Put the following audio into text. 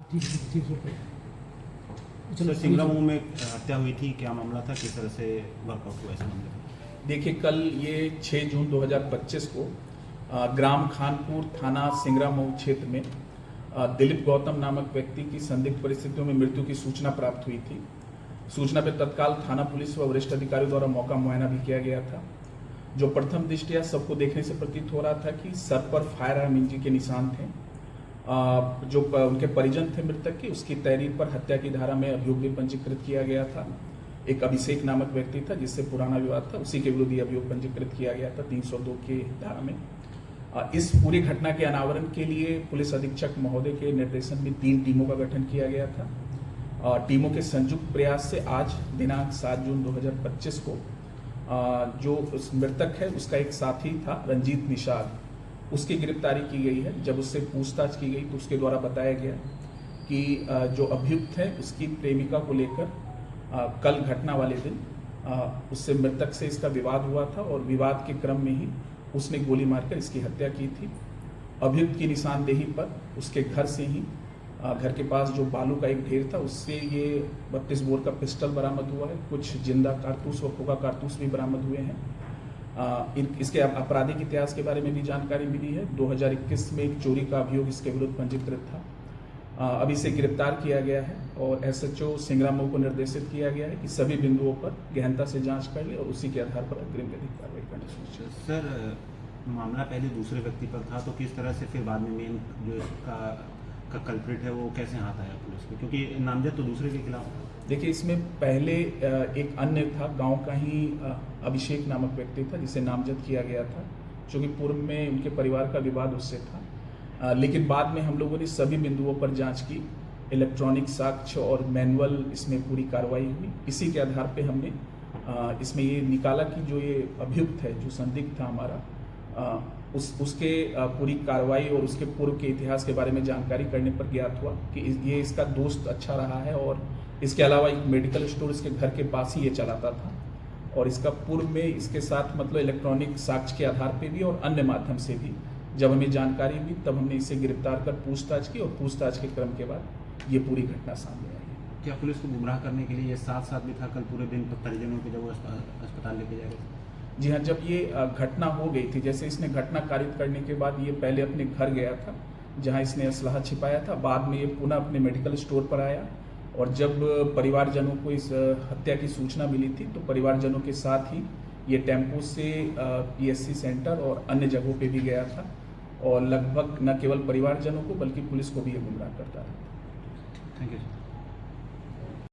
Sir Singramau में हत्या हुई थी, क्या मामला था, किस तरह से वर्कआउट हुआ इस मामले में? देखिए, कल ये 6 जून 2025 को ग्राम खानपुर थाना सिंगरामऊ क्षेत्र में दिलीप गौतम नामक व्यक्ति की संदिग्ध परिस्थितियों में मृत्यु की सूचना प्राप्त हुई थी। सूचना पर तत्काल थाना पुलिस व वरिष्ठ अधिकारियों द्वारा मौका मुआयना भी किया गया था। जो प्रथम दृष्टया सबको देखने से प्रतीत हो रहा था कि सर पर फायर आर्म इंजरी के निशान थे। जो उनके परिजन थे मृतक की, उसकी तहरीर पर हत्या की धारा में अभियोग भी पंजीकृत किया गया था। एक अभिषेक नामक व्यक्ति था जिससे पुराना विवाद था, उसी के विरुद्ध ये अभियोग पंजीकृत किया गया था 302 की धारा में। इस पूरी घटना के अनावरण के लिए पुलिस अधीक्षक महोदय के निर्देशन में 3 टीमों का गठन किया गया था। टीमों के संयुक्त प्रयास से आज दिनांक 7 जून 2025 को जो उस मृतक है उसका एक साथी था रंजीत निषाद, उसकी गिरफ्तारी की गई है। जब उससे पूछताछ की गई तो उसके द्वारा बताया गया कि जो अभियुक्त है उसकी प्रेमिका को लेकर कल घटना वाले दिन उससे मृतक से इसका विवाद हुआ था और विवाद के क्रम में ही उसने गोली मारकर इसकी हत्या की थी। अभियुक्त की निशानदेही पर उसके घर से ही घर के पास जो बालू का एक ढेर था उससे ये 32 बोर का पिस्टल बरामद हुआ है। कुछ जिंदा कारतूस व खोखा कारतूस भी बरामद हुए हैं। इसके आपराधिक इतिहास के बारे में भी जानकारी मिली है। 2021 में एक चोरी का अभियोग इसके विरुद्ध पंजीकृत था। अभी इसे गिरफ्तार किया गया है और एसएचओ सिंगरामऊ को निर्देशित किया गया है कि सभी बिंदुओं पर गहनता से जांच कर ले और उसी के आधार पर अग्रिम विधिक कार्रवाई करनी सुनिश्चित। सर मामला पहले दूसरे व्यक्ति पर था, तो किस तरह से फिर बाद में मेन जो इसका कल्प्रिट है वो कैसे हाथ आया पुलिस को, क्योंकि नामजद तो दूसरे के खिलाफ था? देखिए, इसमें पहले एक अन्य था, गांव का ही अभिषेक नामक व्यक्ति था जिसे नामजद किया गया था, चूँकि पूर्व में उनके परिवार का विवाद उससे था। लेकिन बाद में हम लोगों ने सभी बिंदुओं पर जांच की, इलेक्ट्रॉनिक साक्ष्य और मैनुअल इसमें पूरी कार्रवाई हुई। इसी के आधार पे हमने इसमें ये निकाला कि जो ये अभियुक्त है, जो संदिग्ध था हमारा, उसके पूरी कार्रवाई और उसके पूर्व के इतिहास के बारे में जानकारी करने पर ज्ञात हुआ कि ये इसका दोस्त अच्छा रहा है और इसके अलावा एक मेडिकल स्टोर इसके घर के पास ही ये चलाता था और इसका पूर्व में इसके साथ मतलब इलेक्ट्रॉनिक साक्ष्य के आधार पे भी और अन्य माध्यम से भी जब हमें जानकारी हुई तब हमने इसे गिरफ्तार कर पूछताछ की और पूछताछ के क्रम के बाद ये पूरी घटना सामने आई है। क्या पुलिस को गुमराह करने के लिए ये साथ भी था कल पूरे दिन परिजनों के, जब वो अस्पताल लेके जा रहे थे? जी हाँ, जब ये घटना हो गई थी, जैसे इसने घटना कारित करने के बाद ये पहले अपने घर गया था जहाँ इसने असलहा छिपाया था। बाद में ये पुनः अपने मेडिकल स्टोर पर आया और जब परिवारजनों को इस हत्या की सूचना मिली थी तो परिवारजनों के साथ ही ये टेम्पो से पीएससी सेंटर और अन्य जगहों पे भी गया था और लगभग न केवल परिवारजनों को बल्कि पुलिस को भी ये गुमराह करता रहा। Thank you sir.